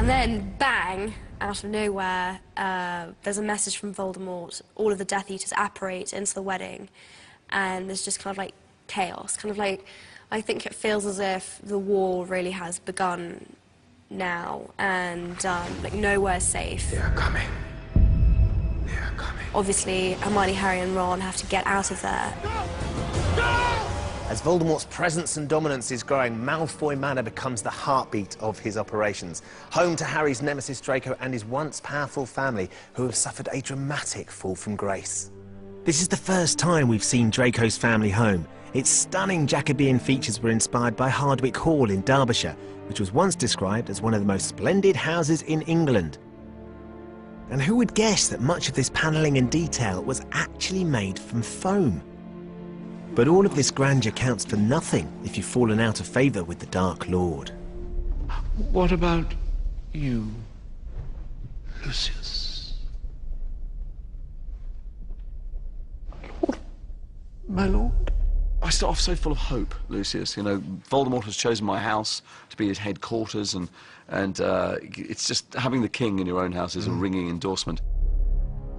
And then, bang, out of nowhere, there's a message from Voldemort. All of the Death Eaters apparate into the wedding, and there's just kind of like chaos. Kind of like, I think it feels as if the war really has begun now, and like nowhere's safe. They are coming. They are coming. Obviously, Hermione, Harry, and Ron have to get out of there. As Voldemort's presence and dominance is growing, Malfoy Manor becomes the heartbeat of his operations. Home to Harry's nemesis Draco and his once powerful family, who have suffered a dramatic fall from grace. This is the first time we've seen Draco's family home. Its stunning Jacobean features were inspired by Hardwicke Hall in Derbyshire, which was once described as one of the most splendid houses in England. And who would guess that much of this panelling and detail was actually made from foam? But all of this grandeur counts for nothing if you've fallen out of favour with the Dark Lord. What about you, Lucius? My lord? I start off so full of hope, Lucius. You know, Voldemort has chosen my house to be his headquarters, and it's just having the king in your own house is a ringing endorsement.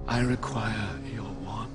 I require your wand.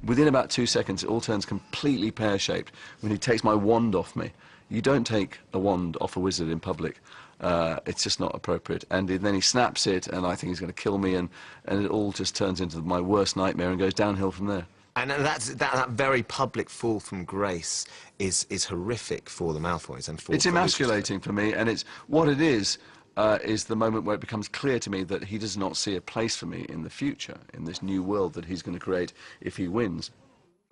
Within about 2 seconds, it all turns completely pear-shaped when he takes my wand off me. You don't take a wand off a wizard in public. It's just not appropriate. And then he snaps it, and I think he's going to kill me, and it all just turns into my worst nightmare and goes downhill from there. And that very public fall from grace is horrific for the Malfoys and for... It's emasculating for me, and it's what it is the moment where it becomes clear to me that he does not see a place for me in the future, in this new world that he's going to create if he wins.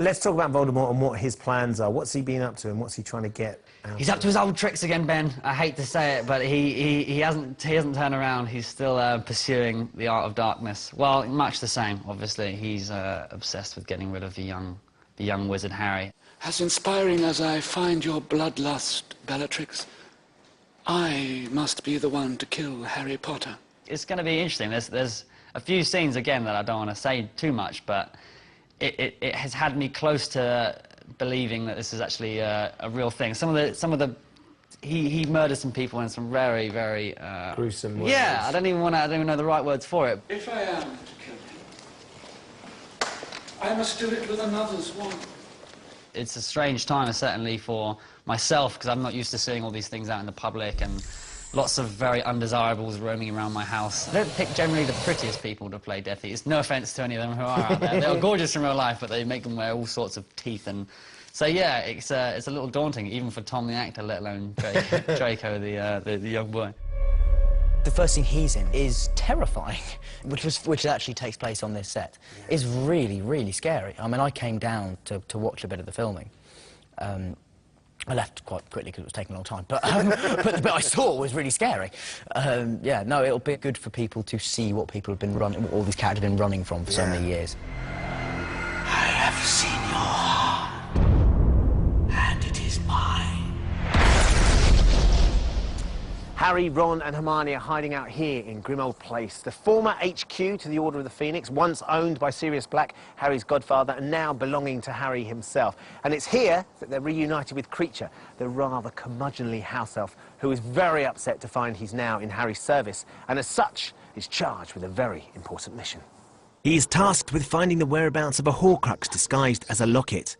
Let's talk about Voldemort and what his plans are. What's he been up to and what's he trying to get out? He's up to his old tricks again, Ben. I hate to say it, but he hasn't turned around. He's still pursuing the art of darkness. Well, much the same, obviously. He's obsessed with getting rid of the young wizard Harry. As inspiring as I find your bloodlust, Bellatrix, I must be the one to kill Harry Potter. It's going to be interesting. There's a few scenes, again, that I don't want to say too much, but it has had me close to believing that this is actually a real thing. He murders some people in some very, very gruesome ways. Yeah, I don't even know the right words for it. If I am to kill him, I must do it with another's wand. It's a strange time, certainly for myself, because I'm not used to seeing all these things out in the public, and lots of very undesirables roaming around my house. I don't pick generally the prettiest people to play Death Eaters. No offence to any of them who are out there. They're gorgeous in real life, but they make them wear all sorts of teeth. And so, yeah, it's a little daunting, even for Tom the actor, let alone Draco, the young boy. The first scene he's in is terrifying, which actually takes place on this set. It's really, really scary. I mean, I came down to watch a bit of the filming. I left quite quickly because it was taking a long time, but the bit I saw was really scary. Yeah, no, it'll be good for people to see what people have been running, what all these characters have been running from for so many years. I have seen your heart, and it is mine. Harry, Ron and Hermione are hiding out here in Grimmauld Place, the former HQ to the Order of the Phoenix, once owned by Sirius Black, Harry's godfather, and now belonging to Harry himself. And it's here that they're reunited with Kreacher, the rather curmudgeonly house elf, who is very upset to find he's now in Harry's service, and as such is charged with a very important mission. He is tasked with finding the whereabouts of a Horcrux disguised as a locket.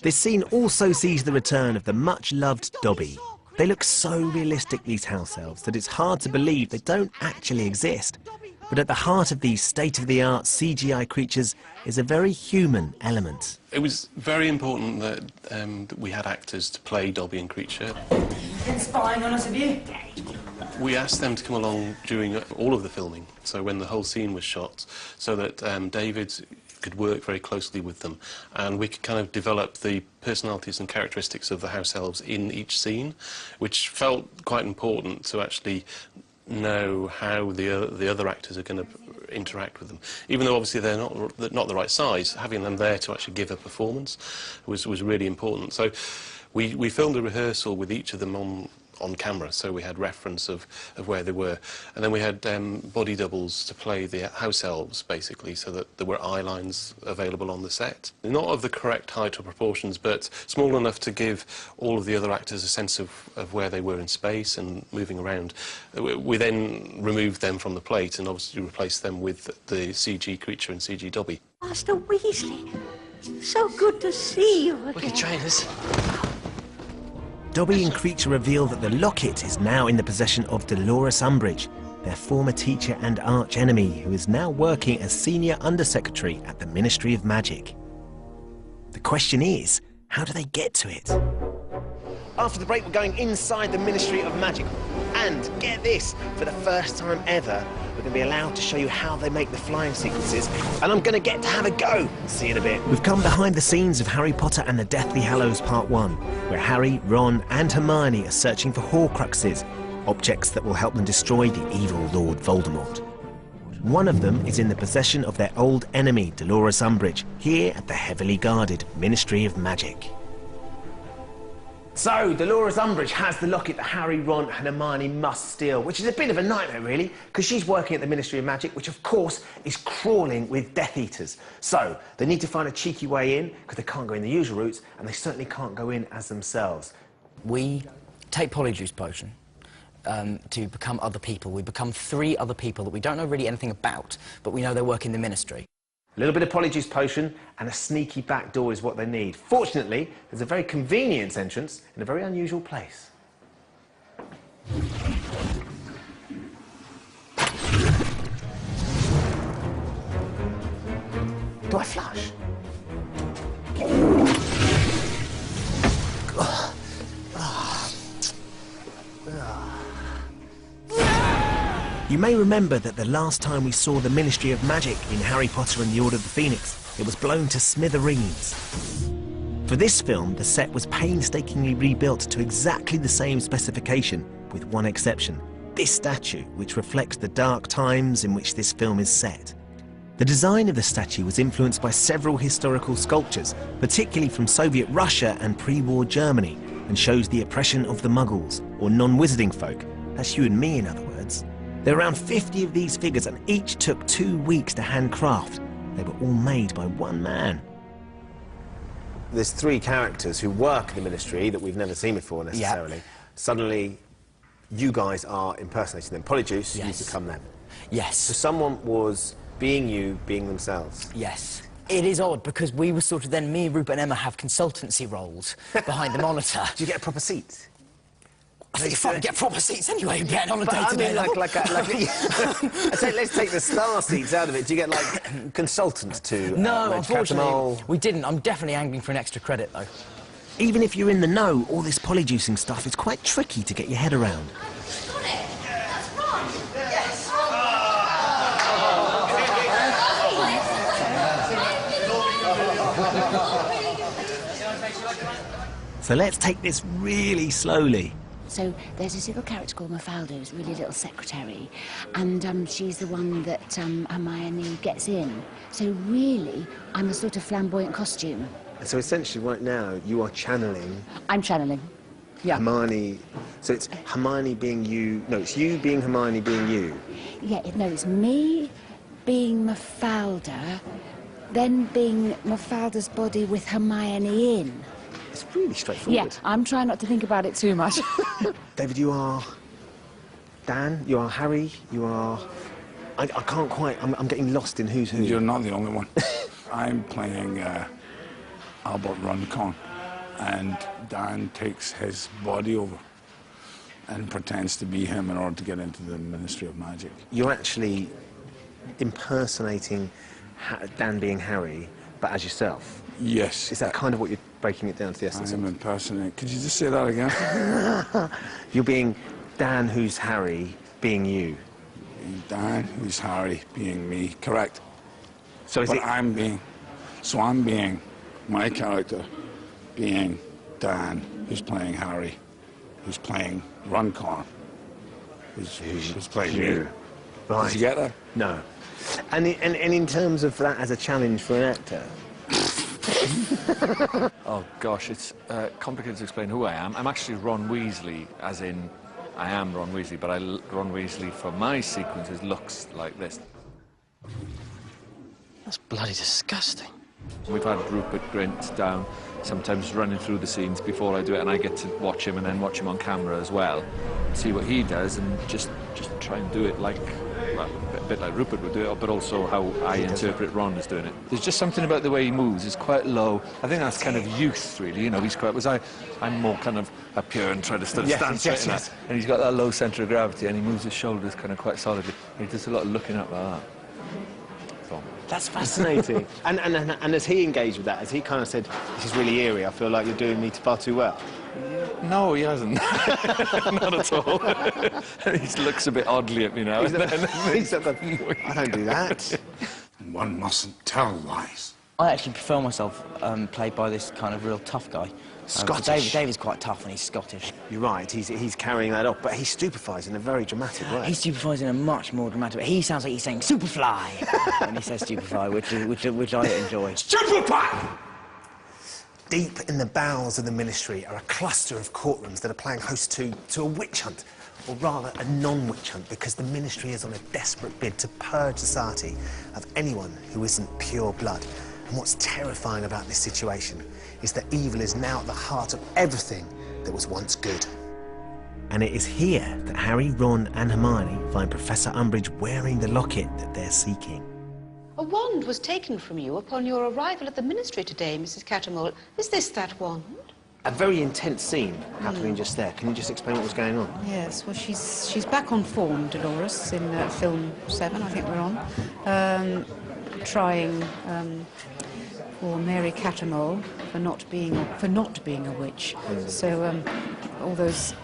This scene also sees the return of the much-loved Dobby. They look so realistic, these house elves, that it's hard to believe they don't actually exist. But at the heart of these state-of-the-art CGI creatures is a very human element. It was very important that we had actors to play Dobby and Kreacher. You've been spying on us, have you? We asked them to come along during all of the filming, so when the whole scene was shot, so that David could work very closely with them, and we could kind of develop the personalities and characteristics of the house elves in each scene, which felt quite important to actually know how the other actors are going to interact with them. Even though obviously they're not the right size, having them there to actually give a performance was really important. So we filmed a rehearsal with each of them on camera, so we had reference of where they were. And then we had body doubles to play the house elves, basically, so that there were eye lines available on the set. Not of the correct height or proportions, but small enough to give all of the other actors a sense of where they were in space and moving around. We then removed them from the plate and obviously replaced them with the CG creature and CG Dobby. Master Weasley, so good to see you again. Wicked trainers. Dobby and Creature reveal that the locket is now in the possession of Dolores Umbridge, their former teacher and arch-enemy, who is now working as Senior Undersecretary at the Ministry of Magic. The question is, how do they get to it? After the break, we're going inside the Ministry of Magic. And, get this, for the first time ever, we're going to be allowed to show you how they make the flying sequences, and I'm going to get to have a go. See you in a bit. We've come behind the scenes of Harry Potter and the Deathly Hallows Part 1, where Harry, Ron and Hermione are searching for Horcruxes, objects that will help them destroy the evil Lord Voldemort. One of them is in the possession of their old enemy, Dolores Umbridge, here at the heavily guarded Ministry of Magic. So, Dolores Umbridge has the locket that Harry, Ron and Hermione must steal, which is a bit of a nightmare, really, because she's working at the Ministry of Magic, which, of course, is crawling with Death Eaters. So, they need to find a cheeky way in, because they can't go in the usual routes, and they certainly can't go in as themselves. We take Polyjuice Potion to become other people. We become 3 other people that we don't know really anything about, but we know they work in the Ministry. A little bit of Polyjuice Potion and a sneaky back door is what they need. Fortunately, there's a very convenient entrance in a very unusual place. Do I flush? You may remember that the last time we saw the Ministry of Magic in Harry Potter and the Order of the Phoenix, it was blown to smithereens. For this film, the set was painstakingly rebuilt to exactly the same specification, with one exception: this statue, which reflects the dark times in which this film is set. The design of the statue was influenced by several historical sculptures, particularly from Soviet Russia and pre-war Germany, and shows the oppression of the Muggles, or non-wizarding folk. That's you and me, in other words. There are around 50 of these figures, and each took 2 weeks to handcraft. They were all made by one man. There's 3 characters who work in the Ministry that we've never seen before, necessarily. Yep. Suddenly, you guys are impersonating them. Polyjuice, yes. You become them. Yes. So someone was being you, being themselves. Yes. It is odd, because we were sort of then, me, Rupert and Emma have consultancy roles behind the monitor. Do you get a proper seat? I think you probably get proper seats anyway, getting on a day-to-day level. Let's take the star seats out of it. Do you get, like, consultant to... No, unfortunately, we didn't. I'm definitely angling for an extra credit, though. Even if you're in the know, all this polyjuicing stuff is quite tricky to get your head around. Got it! That's Ron! Yes! So let's take this really slowly. So there's this little character called Mafalda, who's a really little secretary, and she's the one that Hermione gets in. So really, I'm a sort of flamboyant costume. So essentially, right now, you are channeling... I'm channeling, yeah. Hermione... So it's Hermione being you... No, it's you being Hermione being you. Yeah, no, it's me being Mafalda, then being Mafalda's body with Hermione in. It's really straightforward. Yeah, I'm trying not to think about it too much. David, you are Dan, you are Harry, you are... I can't quite... I'm getting lost in who's who. You're not the only one. I'm playing Albert Runcorn, and Dan takes his body over and pretends to be him in order to get into the Ministry of Magic. You're actually impersonating Dan being Harry, but as yourself. Yes. Is that kind of what you're breaking it down to the essence of? I'm impersonating. Could you just say that again? You're being Dan, who's Harry, being you. Dan, who's Harry, being me. Correct. So is but it... I'm being my character, being Dan, who's playing Harry, who's playing Runcorn, who's playing you. Right. Did you get that? No. And in terms of that as a challenge for an actor, Oh, gosh, it's complicated to explain who I am. I'm actually Ron Weasley, as in I am Ron Weasley, but Ron Weasley for my sequences looks like this. That's bloody disgusting. We've had Rupert Grint down, sometimes running through the scenes before I do it, and I get to watch him and then watch him on camera as well, see what he does, and just try and do it like, well, a bit like Rupert would do it, but also how I interpret Ron as doing it. There's just something about the way he moves. It's quite low. I think that's kind of youth, really. You know, he's quite. I'm more kind of up here and trying to stand straight in that, and he's got that low centre of gravity, and he moves his shoulders kind of quite solidly. And he does a lot of looking up like that. So. That's fascinating. and has he engaged with that? Has he kind of said, this is really eerie, I feel like you're doing me far too well? No, he hasn't. Not at all. He looks a bit oddly at me now. I don't do that. One mustn't tell lies. I actually prefer myself played by this kind of real tough guy. Scottish. David's quite tough and he's Scottish. You're right, he's carrying that off, but he stupefies in a very dramatic way. He stupefies in a much more dramatic way. He sounds like he's saying Superfly when he says stupefy, which I enjoy. Stupefy! Deep in the bowels of the ministry are a cluster of courtrooms that are playing host to a witch hunt, or rather a non-witch hunt, because the ministry is on a desperate bid to purge society of anyone who isn't pure blood. And what's terrifying about this situation is that evil is now at the heart of everything that was once good. And it is here that Harry, Ron and Hermione find Professor Umbridge wearing the locket that they're seeking. A wand was taken from you upon your arrival at the ministry today, Mrs. Cattermole. Is this that wand? A very intense scene happening just there. Can you just explain what was going on? Yes, well, she's back on form, Dolores, in film 7, I think we're on, trying for Mary Cattermole for not being a witch. So all those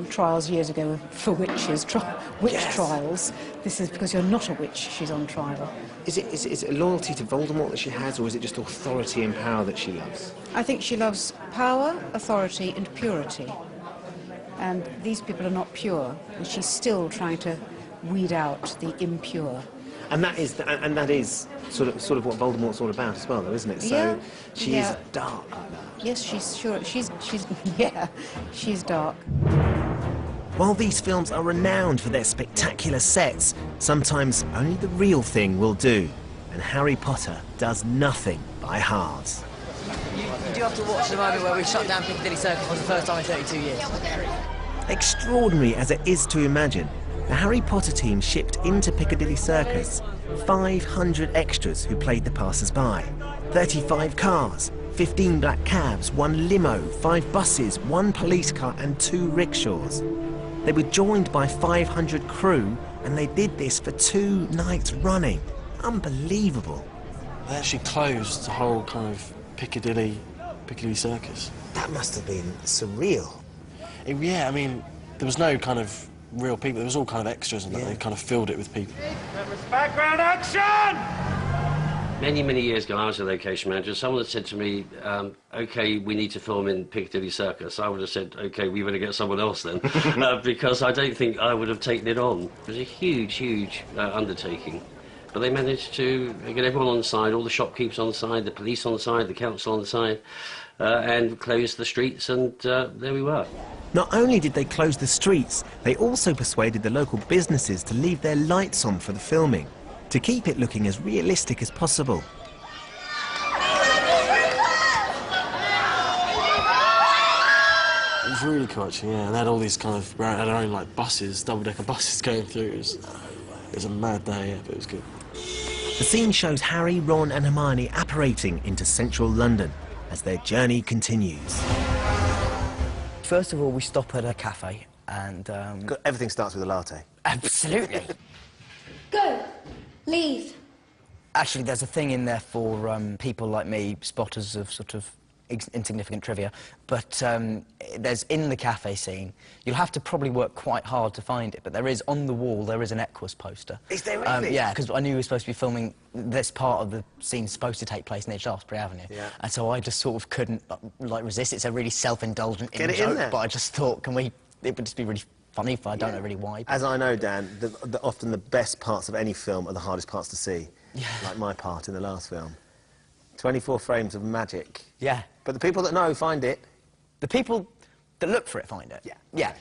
trials years ago for witches, trials. This is because you're not a witch. She's on trial. Is it a loyalty to Voldemort that she has, or is it just authority and power that she loves? I think she loves power, authority, and purity. And these people are not pure, and she's still trying to weed out the impure. And that is sort of what Voldemort's all about as well, though, isn't it? So she is dark like that. Yes, she's dark. While these films are renowned for their spectacular sets, sometimes only the real thing will do. And Harry Potter does nothing by halves. You do have to watch the moment where we shut down Piccadilly Circus for the first time in 32 years. Extraordinary as it is to imagine, the Harry Potter team shipped into Piccadilly Circus 500 extras who played the passers-by, 35 cars, 15 black cabs, 1 limo, 5 buses, 1 police car and 2 rickshaws. They were joined by 500 crew, and they did this for 2 nights running. Unbelievable. They actually closed the whole kind of Piccadilly Circus. That must have been surreal. Yeah, I mean, there was no kind of real people. There was all kind of extras and that. They kind of filled it with people. Background action! Many, many years ago, I was a location manager. Someone had said to me, OK, we need to film in Piccadilly Circus. I would have said, OK, we better get someone else then, because I don't think I would have taken it on. It was a huge, huge undertaking. But they managed to get everyone on side, all the shopkeepers on side, the police on side, the council on side, and close the streets, and there we were. Not only did they close the streets, they also persuaded the local businesses to leave their lights on for the filming, to keep it looking as realistic as possible. It was really cool, actually, yeah. And they had all these kind of, had their own, like, buses, double-decker buses going through. It was a mad day, yeah, but it was good. The scene shows Harry, Ron and Hermione apparating into central London as their journey continues. First of all, we stop at a cafe and... Everything starts with a latte. Absolutely. Go. Leave. Actually, there's a thing in there for people like me, spotters of sort of insignificant trivia, but there's in the cafe scene, you'll have to probably work quite hard to find it, but there is, on the wall, there is an Equus poster. Is there really? Yeah, because I knew we were supposed to be filming, this part of the scene supposed to take place in Shaftesbury Avenue, and so I just sort of couldn't, like, resist. It's a really self-indulgent joke, but I just thought, it would just be really funny if I don't know really why. As I know, Dan, often the best parts of any film are the hardest parts to see, like my part in the last film. 24 frames of magic. Yeah. But the people that know find it. The people that look for it find it. Yeah. Yeah.